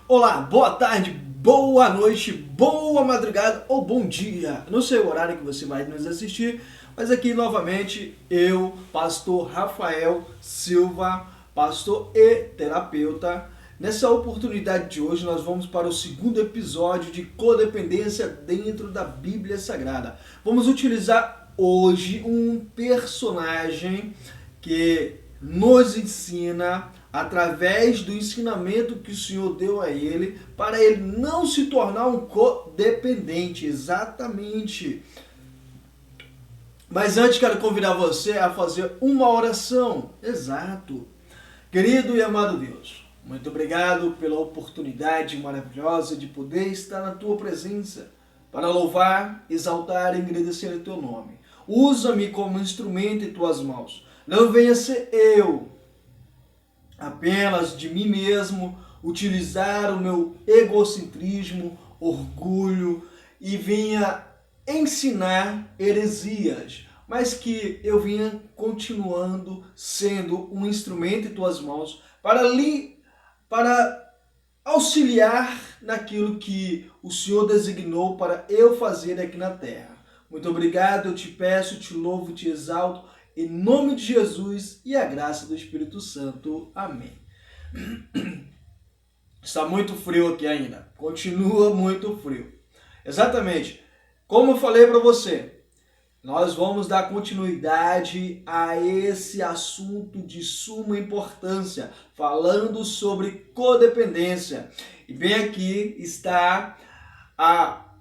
Olá, boa tarde, boa noite, boa madrugada ou bom dia. Não sei o horário que você vai nos assistir, mas aqui novamente eu, pastor Rafael Silva, pastor e terapeuta. Nessa oportunidade de hoje nós vamos para o segundo episódio de codependência dentro da Bíblia Sagrada. Vamos utilizar hoje um personagem que nos ensina através do ensinamento que o Senhor deu a ele, para ele não se tornar um codependente, exatamente. Mas antes quero convidar você a fazer uma oração, exato. Querido e amado Deus, muito obrigado pela oportunidade maravilhosa de poder estar na Tua presença, para louvar, exaltar e engrandecer o Teu nome. Usa-me como instrumento em Tuas mãos. Não venha ser eu, apenas de mim mesmo, utilizar o meu egocentrismo, orgulho e vinha ensinar heresias, mas que eu vinha continuando sendo um instrumento em tuas mãos para auxiliar naquilo que o Senhor designou para eu fazer aqui na terra. Muito obrigado, eu te peço, te louvo, te exalto, em nome de Jesus e a graça do Espírito Santo. Amém. Está muito frio aqui ainda. Continua muito frio. Exatamente. Como eu falei para você, nós vamos dar continuidade a esse assunto de suma importância, falando sobre codependência. E bem aqui está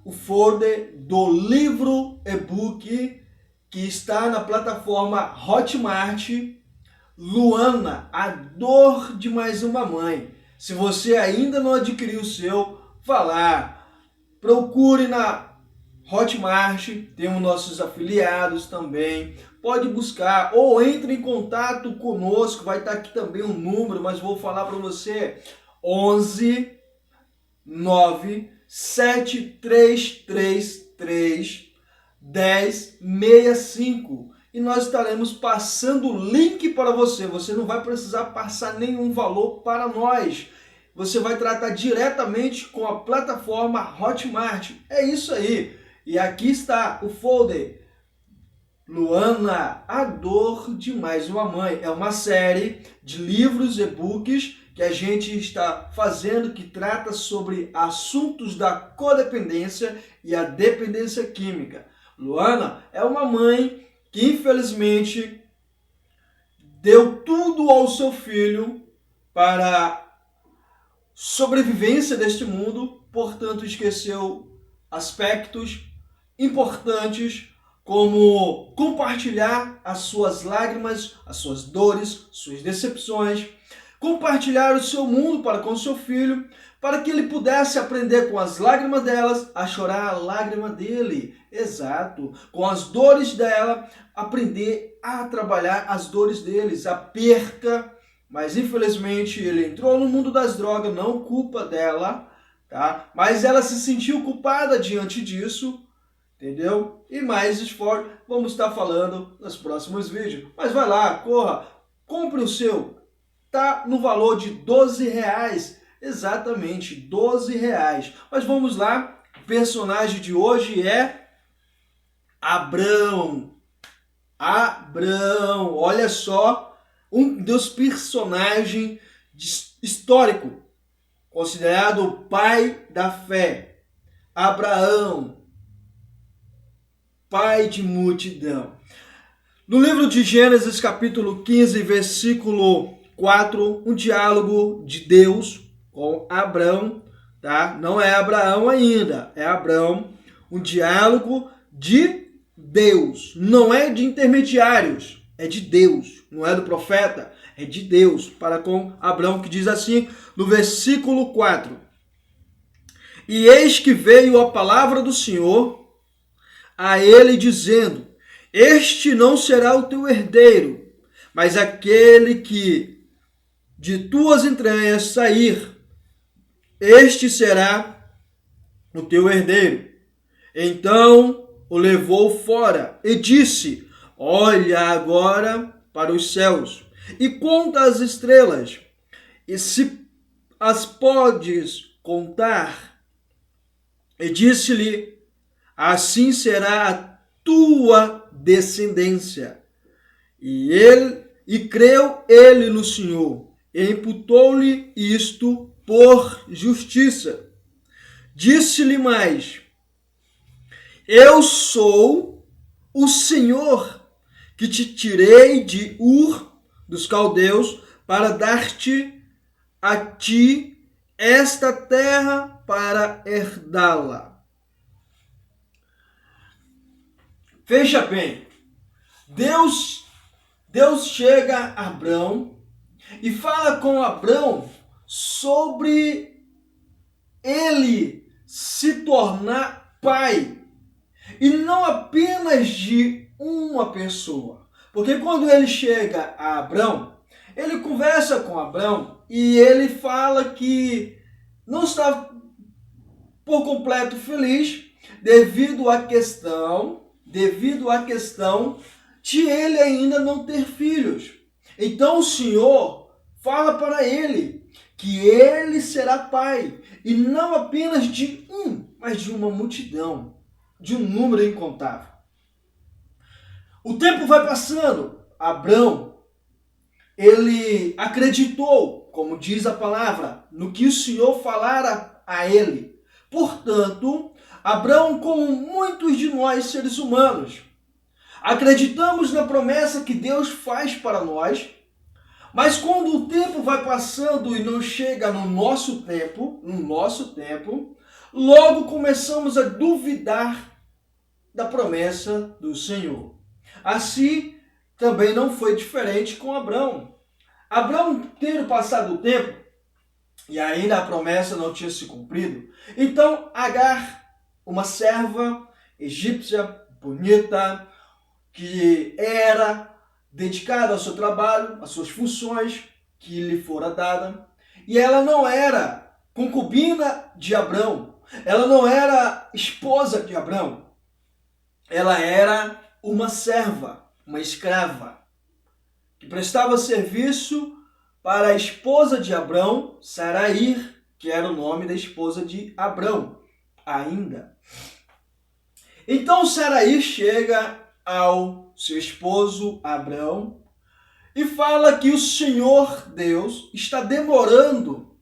o folder do livro e-book que está na plataforma Hotmart, Luana, a dor de mais uma mãe. Se você ainda não adquiriu o seu, vá lá, procure na Hotmart, temos nossos afiliados também, pode buscar ou entre em contato conosco, vai estar aqui também um número, mas vou falar para você, 11 9 7333 1065 e nós estaremos passando o link para você. Você não vai precisar passar nenhum valor para nós. Você vai tratar diretamente com a plataforma Hotmart. É isso aí. E aqui está o folder Luana, a dor de mais uma mãe. É uma série de livros e e-books que a gente está fazendo que trata sobre assuntos da codependência e a dependência química. Luana é uma mãe que infelizmente deu tudo ao seu filho para a sobrevivência deste mundo, portanto esqueceu aspectos importantes como compartilhar as suas lágrimas, as suas dores, suas decepções, compartilhar o seu mundo para com seu filho, para que ele pudesse aprender com as lágrimas delas a chorar a lágrima dele. Exato. Com as dores dela, aprender a trabalhar as dores deles, a perca. Mas infelizmente ele entrou no mundo das drogas, não culpa dela, tá? Mas ela se sentiu culpada diante disso, entendeu? E mais esforço, vamos estar falando nos próximos vídeos. Mas vai lá, corra, compre o seu. Tá no valor de R$12, exatamente, R$12. Mas vamos lá, o personagem de hoje é Abrão. Abrão, olha só, um dos personagens históricos, considerado o pai da fé. Abraão, pai de multidão. No livro de Gênesis, capítulo 15, versículo 4, um diálogo de Deus com Abrão, tá? Não é Abraão ainda, é Abrão, um diálogo de Deus, não é de intermediários, é de Deus, não é do profeta, é de Deus, para com Abrão, que diz assim, no versículo 4, e eis que veio a palavra do Senhor a ele dizendo, este não será o teu herdeiro, mas aquele que de tuas entranhas sair, este será o teu herdeiro. Então o levou fora e disse, olha agora para os céus e conta as estrelas, e se as podes contar. E disse-lhe: assim será a tua descendência. E creu ele no Senhor, e imputou-lhe isto por justiça. Disse-lhe mais: eu sou o Senhor que te tirei de Ur dos caldeus para dar-te a ti esta terra para herdá-la. Veja bem, Deus chega a Abrão e fala com Abrão sobre ele se tornar pai. E não apenas de uma pessoa. Porque quando ele chega a Abrão, ele conversa com Abrão e ele fala que não está por completo feliz devido à questão de ele ainda não ter filhos. Então o Senhor fala para ele que ele será pai, e não apenas de um, mas de uma multidão, de um número incontável. O tempo vai passando. Abrão, ele acreditou, como diz a palavra, no que o Senhor falara a ele. Portanto, Abrão, como muitos de nós seres humanos, acreditamos na promessa que Deus faz para nós, mas quando o tempo vai passando e não chega no nosso tempo, logo começamos a duvidar da promessa do Senhor. Assim, também não foi diferente com Abrão. Abrão, tendo passado o tempo, e ainda a promessa não tinha se cumprido, então Agar, uma serva egípcia bonita, que era dedicada ao seu trabalho, às suas funções que lhe fora dada, e ela não era concubina de Abrão, ela não era esposa de Abrão, ela era uma serva, uma escrava, que prestava serviço para a esposa de Abrão, Saraí, que era o nome da esposa de Abrão, ainda. Então Saraí chega ao seu esposo Abrão e fala que o Senhor Deus está demorando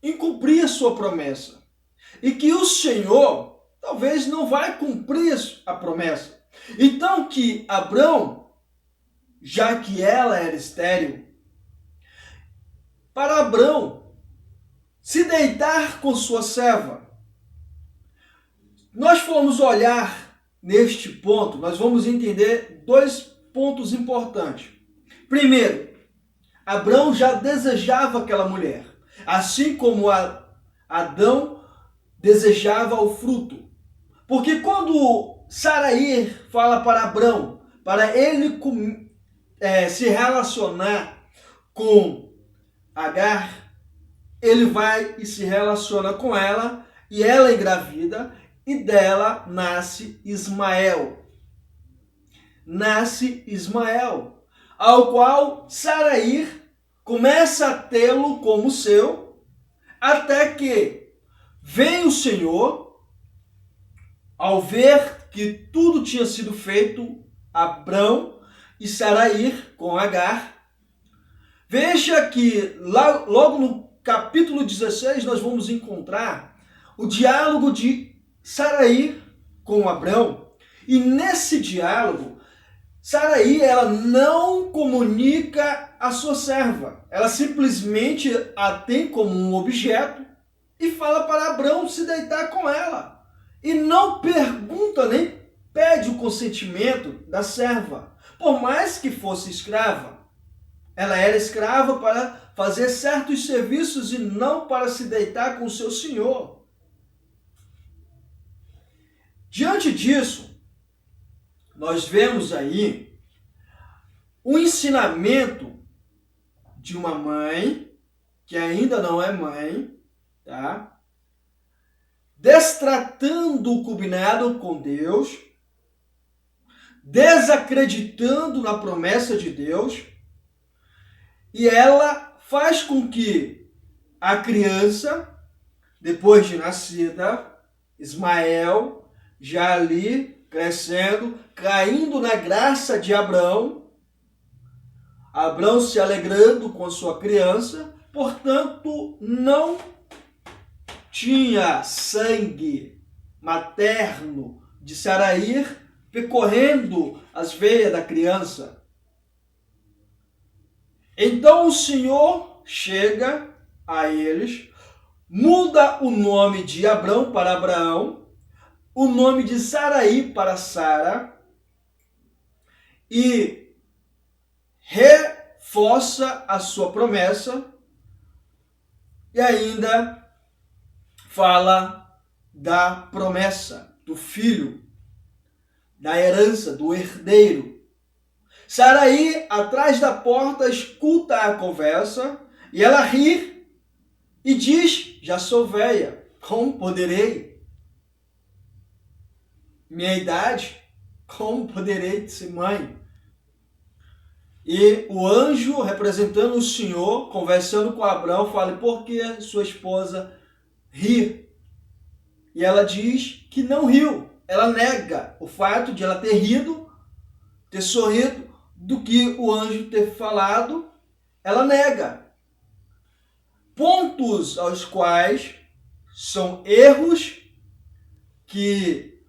em cumprir a sua promessa. E que o Senhor talvez não vai cumprir a promessa. Então que Abrão, já que ela era estéril, para Abrão se deitar com sua serva. Nós formos olhar neste ponto, nós vamos entender dois pontos importantes. Primeiro, Abrão já desejava aquela mulher, assim como Adão desejava o fruto. Porque quando Saraí fala para Abrão, para ele se relacionar com Agar, ele vai e se relaciona com ela, e ela engravida, e dela nasce Ismael. Ao qual Saraí começa a tê-lo como seu, até que vem o Senhor, ao ver que tudo tinha sido feito, Abrão e Saraí com Agar. Veja que logo no capítulo 16 nós vamos encontrar o diálogo de Saraí com Abrão. E nesse diálogo, Saraí, ela não comunica a sua serva. Ela simplesmente a tem como um objeto e fala para Abrão se deitar com ela. E não pergunta nem pede o consentimento da serva. Por mais que fosse escrava, ela era escrava para fazer certos serviços e não para se deitar com o seu senhor. Diante disso, nós vemos aí o ensinamento de uma mãe, que ainda não é mãe, tá? Destratando o combinado com Deus, desacreditando na promessa de Deus, e ela faz com que a criança, depois de nascida, Ismael, já ali crescendo, caindo na graça de Abrão, Abrão se alegrando com sua criança, portanto, não tinha sangue materno de Saraí percorrendo as veias da criança. Então o Senhor chega a eles, muda o nome de Abrão para Abraão, o nome de Saraí para Sara e reforça a sua promessa e ainda fala da promessa do filho, da herança, do herdeiro. Saraí, atrás da porta, escuta a conversa e ela ri e diz: já sou velha, como poderei? Minha idade, como poderei ser mãe? E o anjo, representando o Senhor, conversando com Abraão, fala: por que sua esposa ri? E ela diz que não riu. Ela nega o fato de ela ter rido, ter sorrido, do que o anjo ter falado. Ela nega. Pontos aos quais são erros que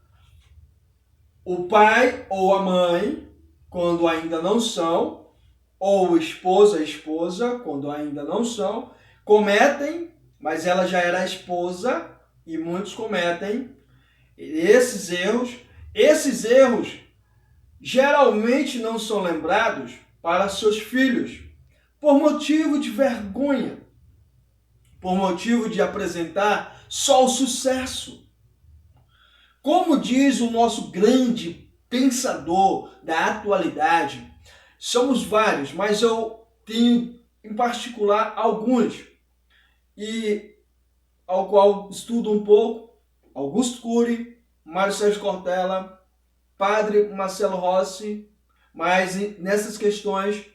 o pai ou a mãe, quando ainda não são, ou o esposo, a esposa, quando ainda não são, cometem, mas ela já era esposa e muitos cometem esses erros. Esses erros geralmente não são lembrados para seus filhos, por motivo de vergonha, por motivo de apresentar só o sucesso. Como diz o nosso grande pensador da atualidade, somos vários, mas eu tenho em particular alguns, e ao qual estudo um pouco: Augusto Cury, Mário Sérgio Cortella, Padre Marcelo Rossi, mas nessas questões,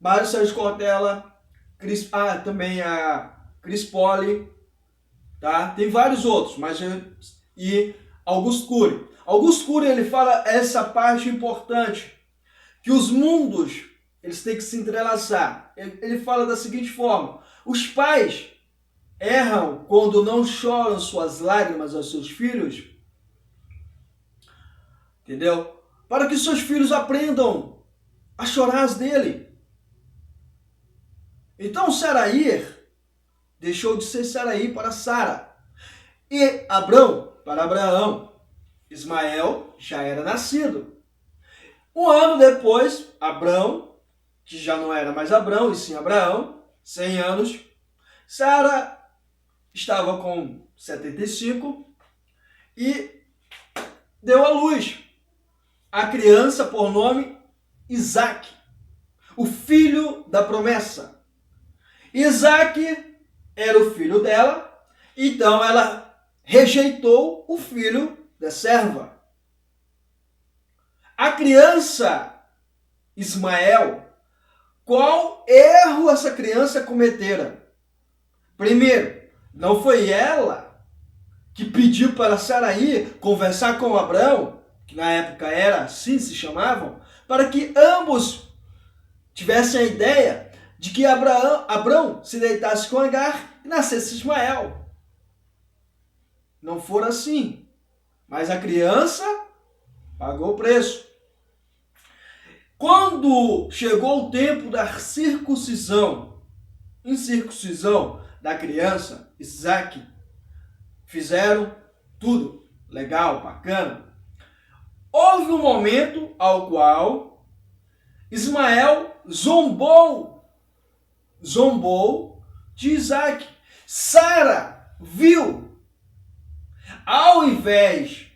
Mário Sérgio Cortella, também a Chris Poli, tá? Tem vários outros, mas e Augusto Cury. Augusto Cury, ele fala essa parte importante, que os mundos, eles têm que se entrelaçar. Ele fala da seguinte forma: os pais erram quando não choram suas lágrimas aos seus filhos, entendeu? Para que seus filhos aprendam a chorar as dele. Então Saraí deixou de ser Saraí para Sara, e Abrão para Abraão. Ismael já era nascido. Um ano depois, Abrão, que já não era mais Abrão, e sim Abraão, 100 anos, Sara estava com 75 e deu à luz a criança por nome Isaque, o filho da promessa. Isaque era o filho dela, então ela rejeitou o filho da serva. A criança Ismael, qual erro essa criança cometera? Primeiro, não foi ela que pediu para Saraí conversar com Abrão, que na época era assim se chamavam, para que ambos tivessem a ideia de que Abrão se deitasse com Agar e nascesse Ismael. Não for assim. Mas a criança pagou o preço. Quando chegou o tempo da circuncisão da criança, Isaque, fizeram tudo legal, bacana. Houve um momento ao qual Ismael zombou de Isaque. Sara viu. Ao invés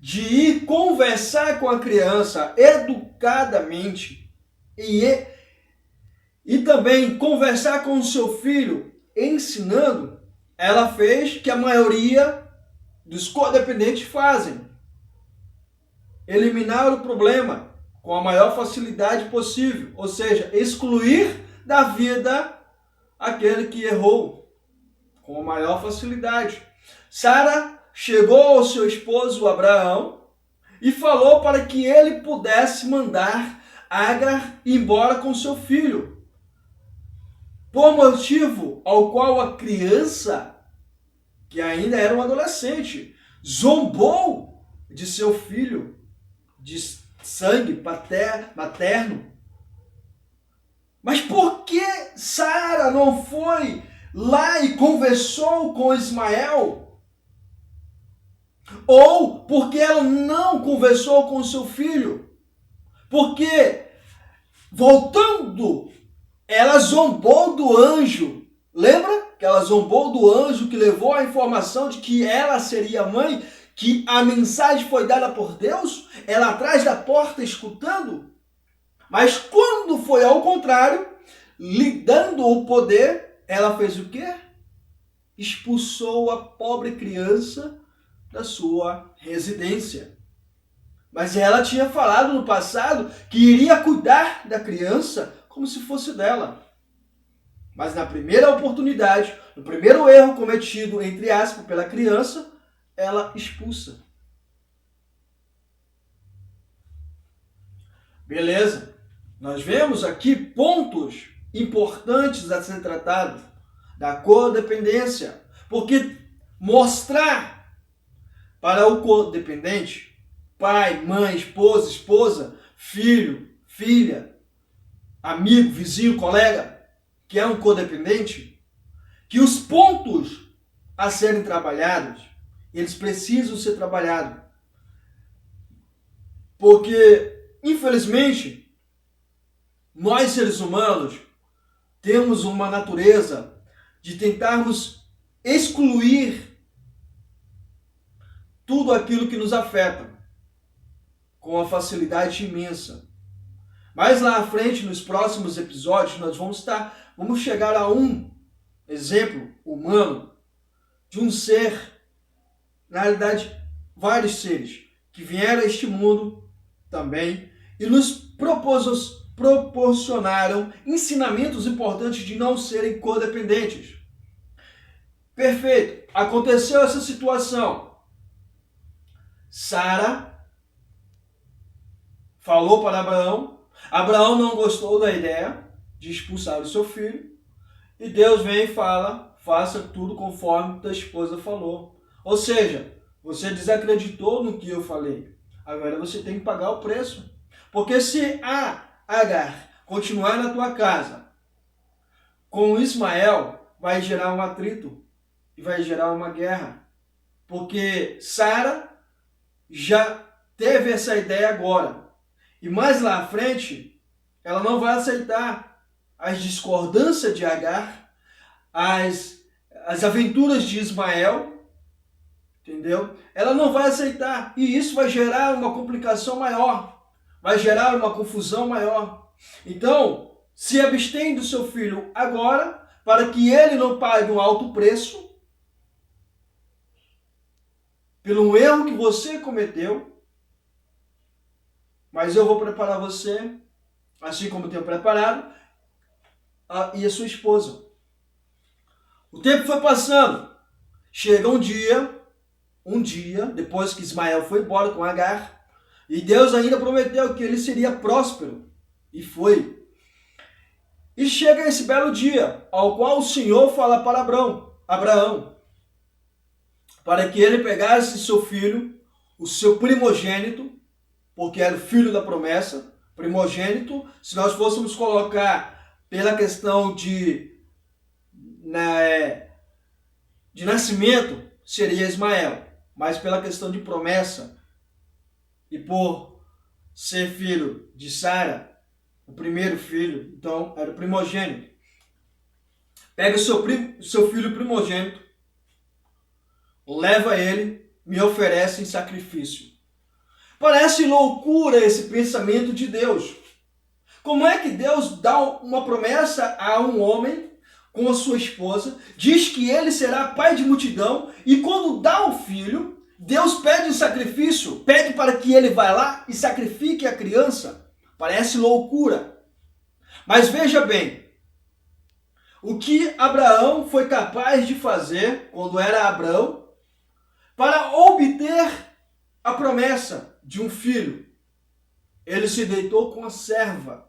de ir conversar com a criança educadamente e também conversar com o seu filho ensinando, ela fez que a maioria dos codependentes fazem: eliminar o problema com a maior facilidade possível, ou seja, excluir da vida aquele que errou com a maior facilidade. Sara chegou ao seu esposo Abraão e falou para que ele pudesse mandar Agar embora com seu filho, por motivo ao qual a criança, que ainda era um adolescente, zombou de seu filho de sangue materno. Mas por que Sara não foi lá e conversou com Ismael? Ou porque ela não conversou com seu filho? Porque, voltando, ela zombou do anjo. Lembra que ela zombou do anjo que levou a informação de que ela seria mãe? Que a mensagem foi dada por Deus? Ela atrás da porta escutando? Mas quando foi ao contrário, lhe dando o poder, ela fez o quê? Expulsou a pobre criança da sua residência. Mas ela tinha falado no passado que iria cuidar da criança como se fosse dela. Mas na primeira oportunidade, no primeiro erro cometido, entre aspas, pela criança, ela expulsa. Beleza? Nós vemos aqui pontos importantes a ser tratados da codependência. Porque mostrar para o codependente, pai, mãe, esposa, filho, filha, amigo, vizinho, colega, que é um codependente, que os pontos a serem trabalhados, eles precisam ser trabalhados. Porque, infelizmente, nós seres humanos temos uma natureza de tentarmos excluir tudo aquilo que nos afeta com uma facilidade imensa. Mais lá à frente, nos próximos episódios, nós vamos chegar a um exemplo humano de um ser, na realidade, vários seres que vieram a este mundo também e nos proporcionaram ensinamentos importantes de não serem codependentes. Perfeito. Aconteceu essa situação. Sara falou para Abraão. Abraão não gostou da ideia de expulsar o seu filho. E Deus vem e fala, faça tudo conforme tua esposa falou. Ou seja, você desacreditou no que eu falei. Agora você tem que pagar o preço. Porque se a Agar continuar na tua casa com Ismael, vai gerar um atrito e vai gerar uma guerra. Porque Sara já teve essa ideia agora. E mais lá à frente, ela não vai aceitar as discordâncias de Agar, as aventuras de Ismael, entendeu? Ela não vai aceitar. E isso vai gerar uma complicação maior. Vai gerar uma confusão maior. Então, se abstém do seu filho agora, para que ele não pague um alto preço, pelo erro que você cometeu. Mas eu vou preparar você, assim como tenho preparado, e a sua esposa. O tempo foi passando. Chega um dia, depois que Ismael foi embora com Agar, e Deus ainda prometeu que ele seria próspero. E foi. E chega esse belo dia, ao qual o Senhor fala para Abraão, para que ele pegasse seu filho, o seu primogênito, porque era o filho da promessa, primogênito. Se nós fôssemos colocar pela questão de nascimento, seria Ismael. Mas pela questão de promessa, e por ser filho de Sara, o primeiro filho, então era o primogênito. Pega o seu filho primogênito, leva ele, me oferece em sacrifício. Parece loucura esse pensamento de Deus. Como é que Deus dá uma promessa a um homem com a sua esposa, diz que ele será pai de multidão, e quando dá o filho, Deus pede um sacrifício, pede para que ele vá lá e sacrifique a criança? Parece loucura. Mas veja bem, o que Abraão foi capaz de fazer quando era Abrão para obter a promessa de um filho. Ele se deitou com a serva,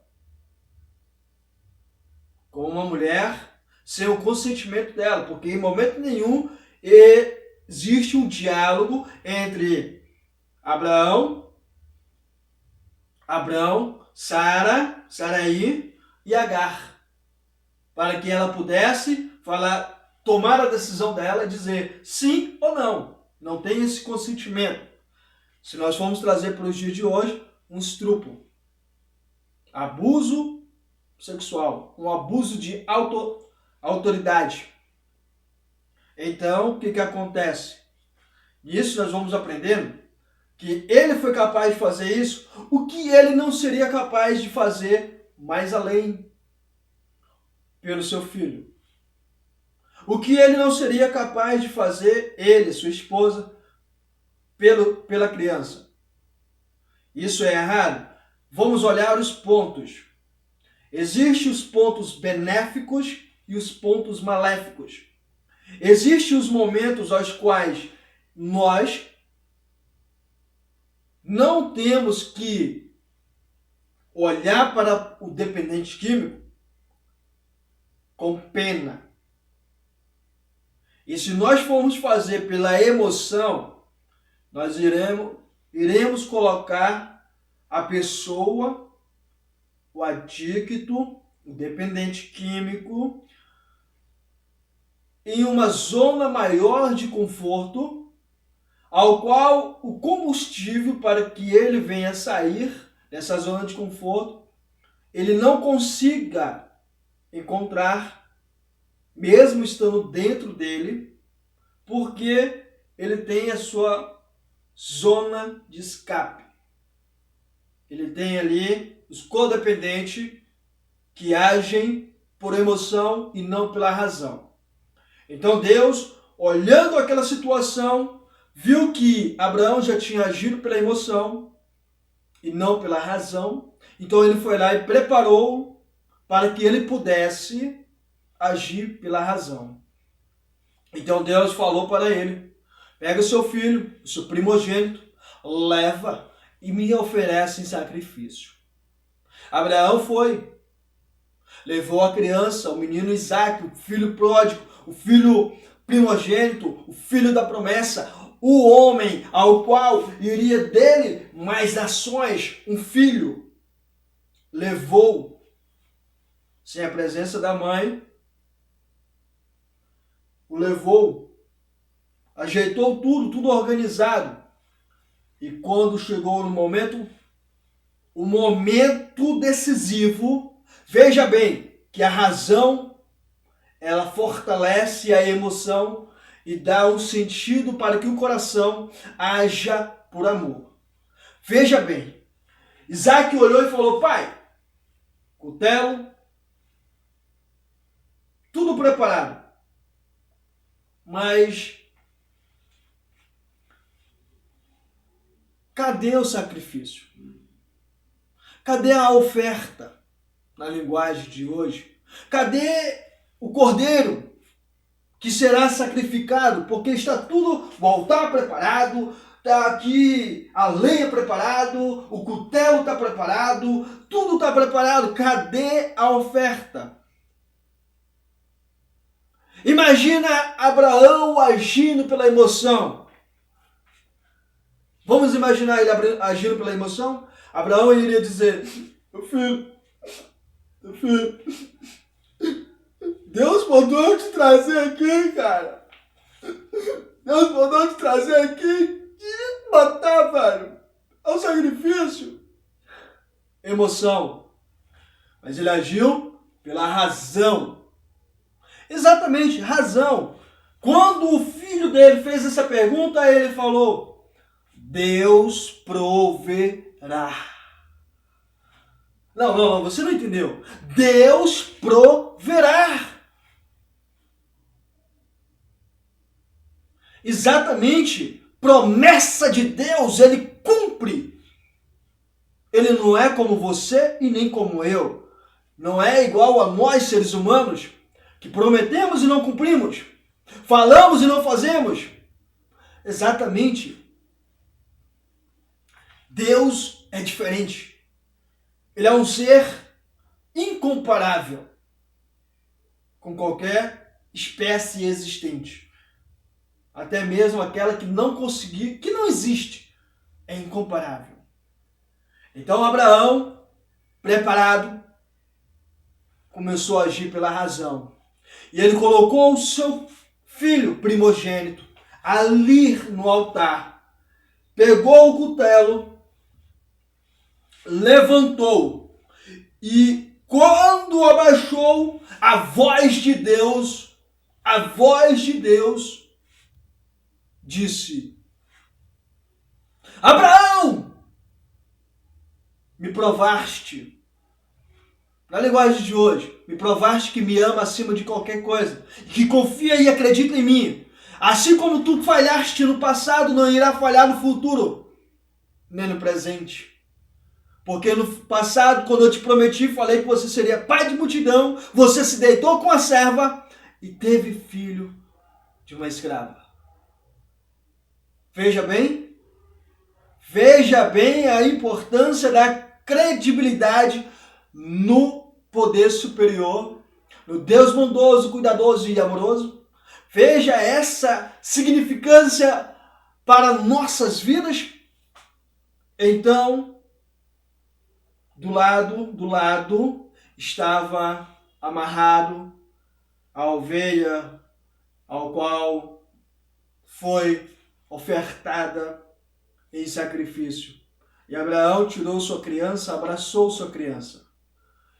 com uma mulher, sem o consentimento dela, porque em momento nenhum existe um diálogo entre Abrão, Sarai e Agar, para que ela pudesse tomar a decisão dela e dizer sim ou não. Não tem esse consentimento. Se nós formos trazer para os dias de hoje, um estupro, abuso sexual, um abuso de autoridade. Então, o que acontece? Nisso nós vamos aprendendo que ele foi capaz de fazer isso, o que ele não seria capaz de fazer mais além pelo seu filho. O que ele não seria capaz de fazer, ele, sua esposa, pela criança. Isso é errado? Vamos olhar os pontos. Existem os pontos benéficos e os pontos maléficos. Existem os momentos aos quais nós não temos que olhar para o dependente químico com pena. E se nós formos fazer pela emoção, nós iremos colocar a pessoa, o adicto, o dependente químico, em uma zona maior de conforto, ao qual o combustível para que ele venha sair dessa zona de conforto, ele não consiga encontrar, mesmo estando dentro dele, porque ele tem a sua zona de escape. Ele tem ali os codependentes que agem por emoção e não pela razão. Então Deus, olhando aquela situação, viu que Abraão já tinha agido pela emoção e não pela razão. Então ele foi lá e preparou para que ele pudesse agir pela razão. Então Deus falou para ele: pega o seu filho, o seu primogênito, leva e me oferece em sacrifício. Abraão foi, levou a criança, o menino Isaque, o filho pródigo, o filho primogênito, o filho da promessa, o homem ao qual iria dele mais nações, um filho. Levou, sem a presença da mãe, o levou, ajeitou tudo organizado. E quando chegou no momento, o momento decisivo, veja bem que a razão, ela fortalece a emoção e dá um sentido para que o coração haja por amor. Veja bem, Isaque olhou e falou: pai, cutelo, tudo preparado, mas cadê o sacrifício? Cadê a oferta, na linguagem de hoje? Cadê o cordeiro que será sacrificado? Porque está tudo, o altar preparado, está aqui a lenha preparado, o cutelo está preparado, tudo está preparado. Cadê a oferta? Imagina Abraão agindo pela emoção. Vamos imaginar ele agindo pela emoção? Abraão iria dizer: meu filho, Deus mandou te trazer aqui, cara. Deus mandou te trazer aqui e matar, velho. É um sacrifício. Emoção. Mas ele agiu pela razão. Exatamente, razão. Quando o filho dele fez essa pergunta, ele falou: Deus proverá. Não, você não entendeu. Deus proverá. Exatamente, promessa de Deus, ele cumpre. Ele não é como você e nem como eu. Não é igual a nós, seres humanos, Que prometemos e não cumprimos? Falamos e não fazemos? Exatamente. Deus é diferente. Ele é um ser incomparável com qualquer espécie existente. Até mesmo aquela que não conseguiu, que não existe. É incomparável. Então Abraão, preparado, começou a agir pela razão. E ele colocou o seu filho primogênito ali no altar. Pegou o cutelo, levantou e quando abaixou, a voz de Deus disse: Abraão, me provaste. Na linguagem de hoje, me provaste que me ama acima de qualquer coisa, que confia e acredita em mim. Assim como tu falhaste no passado, não irá falhar no futuro, nem no presente. Porque no passado, quando eu te prometi, falei que você seria pai de multidão, você se deitou com a serva e teve filho de uma escrava. Veja bem a importância da credibilidade no poder superior, no Deus bondoso, cuidadoso e amoroso. Veja essa significância para nossas vidas. Então, do lado estava amarrado a ovelha ao qual foi ofertada em sacrifício. E Abraão tirou sua criança, abraçou sua criança.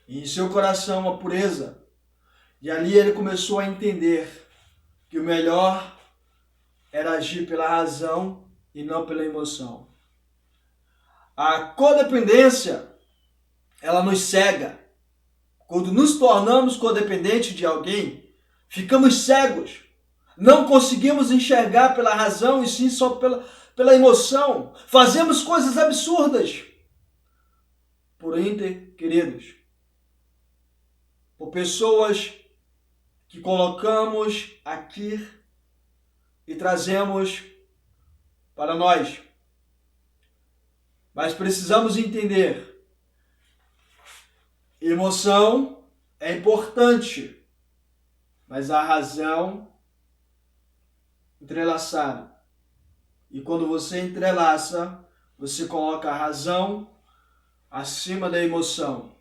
E em seu coração a pureza. E ali ele começou a entender que o melhor era agir pela razão e não pela emoção. A codependência, ela nos cega. Quando nos tornamos codependentes de alguém, ficamos cegos. Não conseguimos enxergar pela razão e sim só pela emoção. Fazemos coisas absurdas. Porém, queridos, por pessoas que colocamos aqui e trazemos para nós. Mas precisamos entender, emoção é importante, mas a razão entrelaçada. E quando você entrelaça, você coloca a razão acima da emoção.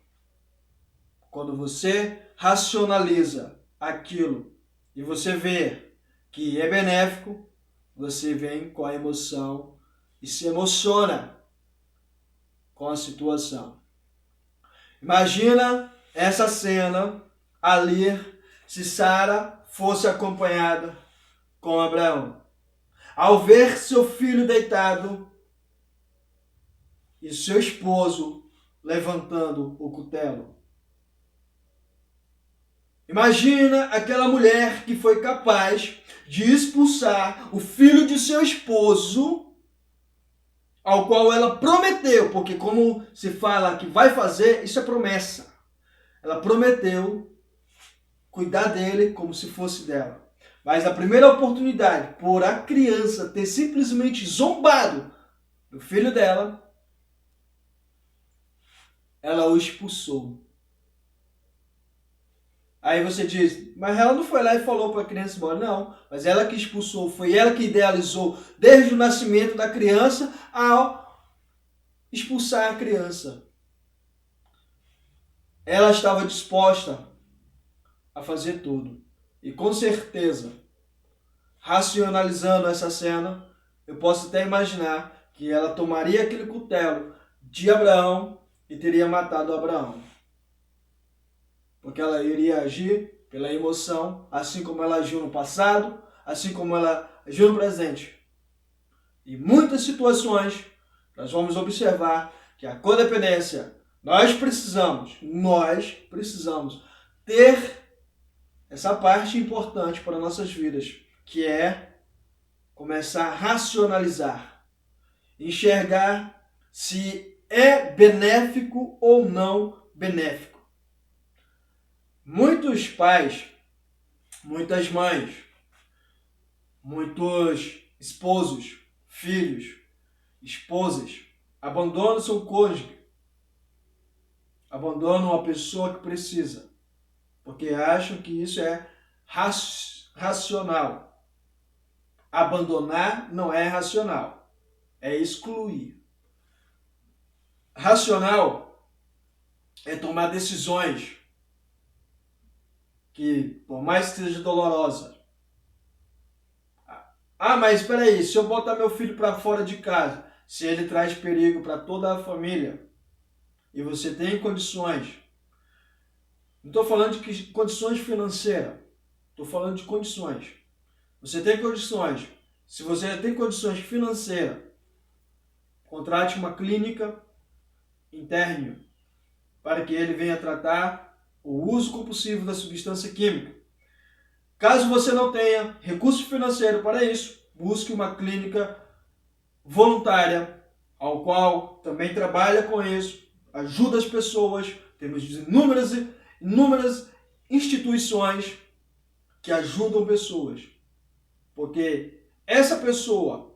Quando você racionaliza aquilo e você vê que é benéfico, você vem com a emoção e se emociona com a situação. Imagina essa cena ali se Sara fosse acompanhada com Abraão. Ao ver seu filho deitado e seu esposo levantando o cutelo. Imagina aquela mulher que foi capaz de expulsar o filho de seu esposo, ao qual ela prometeu, porque como se fala que vai fazer, isso é promessa. Ela prometeu cuidar dele como se fosse dela. Mas a primeira oportunidade, por a criança ter simplesmente zombado do filho dela, ela o expulsou. Aí você diz, mas ela não foi lá e falou para a criança embora. Não, mas ela que expulsou, foi ela que idealizou desde o nascimento da criança ao expulsar a criança. Ela estava disposta a fazer tudo. E com certeza, racionalizando essa cena, eu posso até imaginar que ela tomaria aquele cutelo de Abraão e teria matado Abraão. Porque ela iria agir pela emoção, assim como ela agiu no passado, assim como ela agiu no presente. Em muitas situações, nós vamos observar que a codependência, nós precisamos ter essa parte importante para nossas vidas, que é começar a racionalizar, enxergar se é benéfico ou não benéfico. Muitos pais muitas mães, muitos esposos, filhos, esposas abandonam seu cônjuge, abandonam a pessoa que precisa, porque acham que isso é racional. Abandonar não é racional, é excluir. Racional é tomar decisões que, por mais que seja dolorosa, mas espera aí, se eu botar meu filho para fora de casa, se ele traz perigo para toda a família, e você tem condições, não estou falando de condições financeiras, estou falando de condições. Você tem condições. Se você tem condições financeiras, contrate uma clínica, interne para que ele venha tratar o uso compulsivo da substância química. Caso você não tenha recurso financeiro para isso, busque uma clínica voluntária, ao qual também trabalha com isso, ajuda as pessoas. Temos inúmeras instituições que ajudam pessoas, porque essa pessoa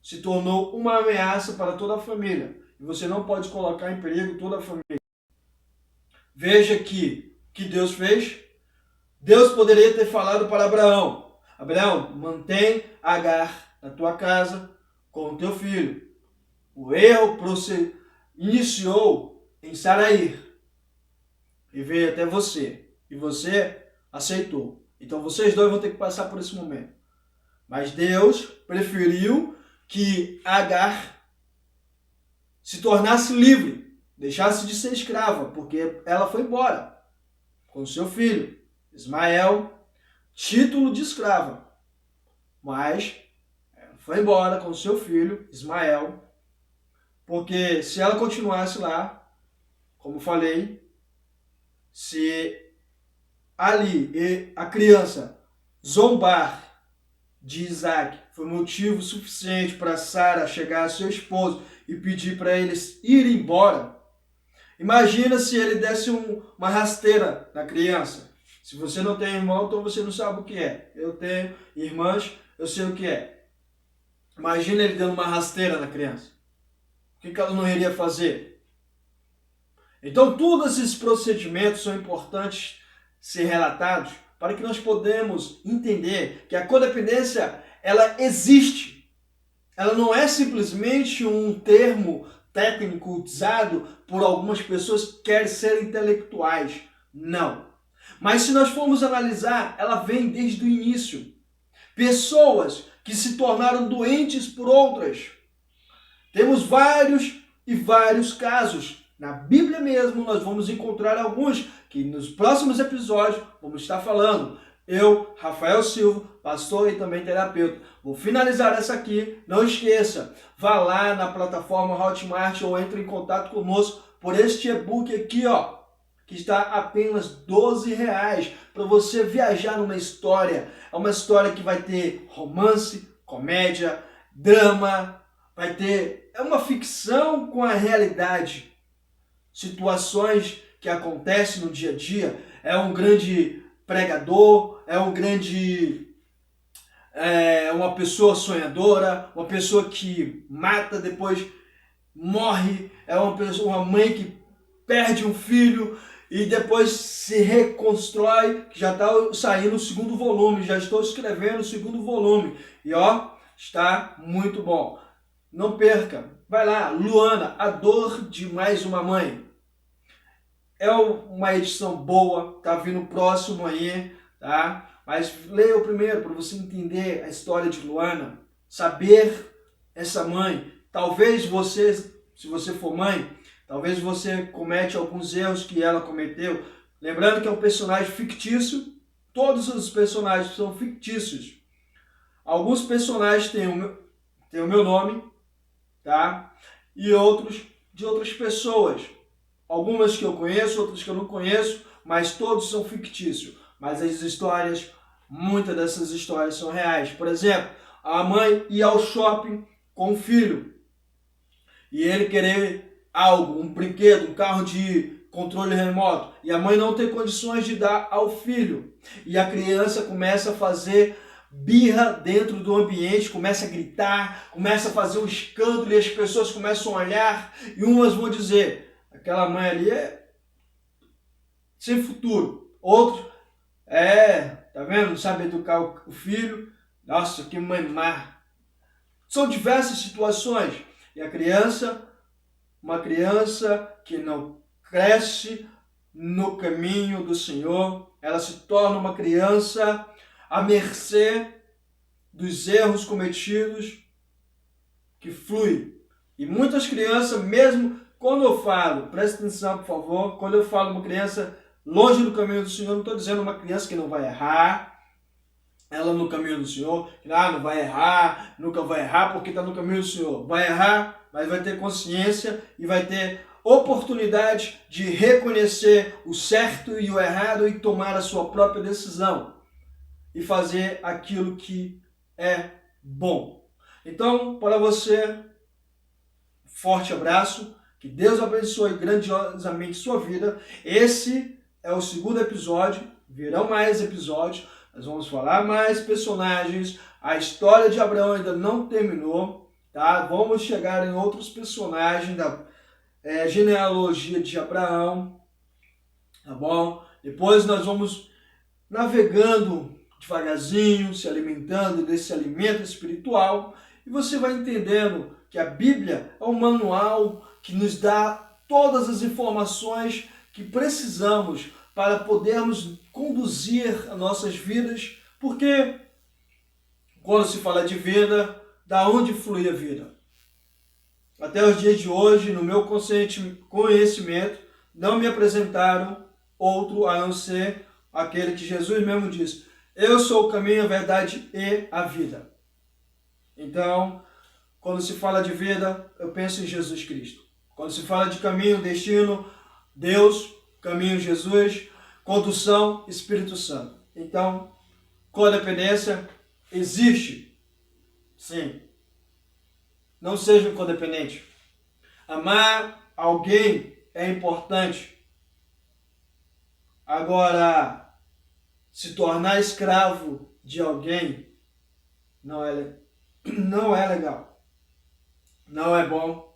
se tornou uma ameaça para toda a família e você não pode colocar em perigo toda a família. Veja que Deus fez. Deus poderia ter falado para Abraão: Abraão, mantém Agar na tua casa com o teu filho. O erro iniciou em Saraí e veio até você. E você aceitou. Então vocês dois vão ter que passar por esse momento. Mas Deus preferiu que Agar se tornasse livre, deixasse de ser escrava, porque ela foi embora com seu filho, Ismael, título de escrava. Mas ela foi embora com seu filho, Ismael, porque se ela continuasse lá, como falei, se ali a criança zombar de Isaac foi motivo suficiente para Sara chegar a seu esposo e pedir para eles irem embora, imagina se ele desse uma rasteira na criança. Se você não tem irmão, então você não sabe o que é. Eu tenho irmãs, eu sei o que é. Imagina ele dando uma rasteira na criança. O que ela não iria fazer? Então, todos esses procedimentos são importantes ser relatados para que nós podemos entender que a codependência, ela existe. Ela não é simplesmente um termo técnico usado por algumas pessoas que querem ser intelectuais. Não. Mas se nós formos analisar, ela vem desde o início. Pessoas que se tornaram doentes por outras. Temos vários e vários casos. Na Bíblia mesmo nós vamos encontrar alguns que nos próximos episódios vamos estar falando. Eu, Rafael Silva, pastor e também terapeuta, vou finalizar essa aqui. Não esqueça, vá lá na plataforma Hotmart ou entre em contato conosco por este e-book aqui, que está apenas R$12 para você viajar numa história. É uma história que vai ter romance, comédia, drama, é uma ficção com a realidade. Situações que acontecem no dia a dia. É um grande pregador, uma pessoa sonhadora, uma pessoa que mata, depois morre, uma mãe que perde um filho e depois se reconstrói, que já está saindo o segundo volume, já estou escrevendo o segundo volume e está muito bom. Não perca, vai lá, Luana, a dor de mais uma mãe. É uma edição boa, tá vindo próximo aí, tá? Mas leia o primeiro para você entender a história de Luana, saber essa mãe. Talvez você, se você for mãe, talvez você comete alguns erros que ela cometeu. Lembrando que é um personagem fictício, todos os personagens são fictícios. Alguns personagens têm o meu nome, tá? E outros de outras pessoas. Algumas que eu conheço, outras que eu não conheço, mas todos são fictícios. Mas as histórias, muitas dessas histórias são reais. Por exemplo, a mãe ia ao shopping com o filho e ele querer algo, um brinquedo, um carro de controle remoto, e a mãe não tem condições de dar ao filho, e a criança começa a fazer birra dentro do ambiente, começa a gritar, começa a fazer um escândalo, e as pessoas começam a olhar, e umas vão dizer, aquela mãe ali é sem futuro, outros, tá vendo, não sabe educar o filho, nossa, que mãe má. São diversas situações, e a criança, uma criança que não cresce no caminho do Senhor, ela se torna uma criança à mercê dos erros cometidos, que flui. E muitas crianças, mesmo quando eu falo, presta atenção por favor, quando eu falo uma criança longe do caminho do Senhor, não estou dizendo uma criança que não vai errar, ela no caminho do Senhor, não vai errar, nunca vai errar porque está no caminho do Senhor. Vai errar, mas vai ter consciência e vai ter oportunidade de reconhecer o certo e o errado e tomar a sua própria decisão e fazer aquilo que é bom. Então, para você, forte abraço, que Deus abençoe grandiosamente sua vida. Esse é o segundo episódio, virão mais episódios, nós vamos falar mais personagens, a história de Abraão ainda não terminou, tá? Vamos chegar em outros personagens da genealogia de Abraão, tá bom? Depois nós vamos navegando devagarzinho, se alimentando desse alimento espiritual, e você vai entendendo que a Bíblia é um manual que nos dá todas as informações que precisamos para podermos conduzir as nossas vidas, porque quando se fala de vida, da onde flui a vida? Até os dias de hoje, no meu conhecimento, não me apresentaram outro a não ser aquele que Jesus mesmo disse: eu sou o caminho, a verdade e a vida. Então, quando se fala de vida, eu penso em Jesus Cristo. Quando se fala de caminho, destino, Deus, caminho, Jesus, condução, Espírito Santo. Então, codependência existe. Sim. Não seja um codependente. Amar alguém é importante. Agora, se tornar escravo de alguém não é legal. Não é bom.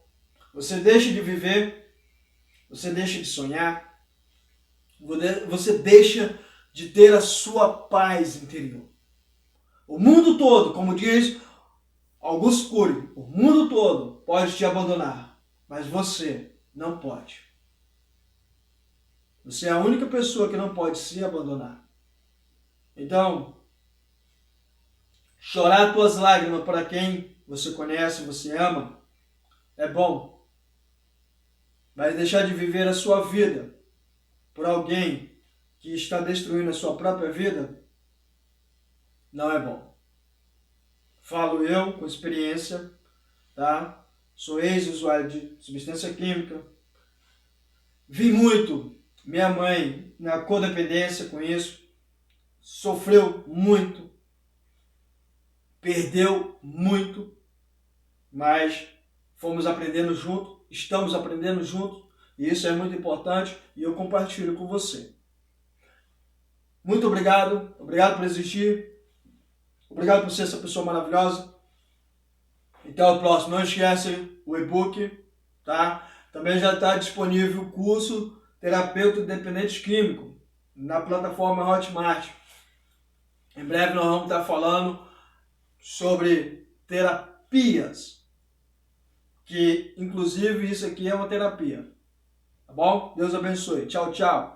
Você deixa de viver, você deixa de sonhar, você deixa de ter a sua paz interior. O mundo todo, como diz Augusto Cury, o mundo todo pode te abandonar, mas você não pode. Você é a única pessoa que não pode se abandonar. Então, chorar tuas lágrimas para quem você conhece, você ama, é bom. Mas deixar de viver a sua vida por alguém que está destruindo a sua própria vida, não é bom. Falo eu com experiência, tá? Sou ex-usuário de substância química. Vi muito minha mãe na codependência com isso. Sofreu muito. Perdeu muito. Mas fomos aprendendo junto. Estamos aprendendo juntos. E isso é muito importante. E eu compartilho com você. Muito obrigado. Obrigado por existir. Obrigado por ser essa pessoa maravilhosa. Até o próximo. Não esquece o e-book, tá? Também já está disponível o curso Terapeuta Dependente Químico na plataforma Hotmart. Em breve nós vamos estar falando sobre terapias, que inclusive isso aqui é uma terapia. Tá bom? Deus abençoe. Tchau, tchau.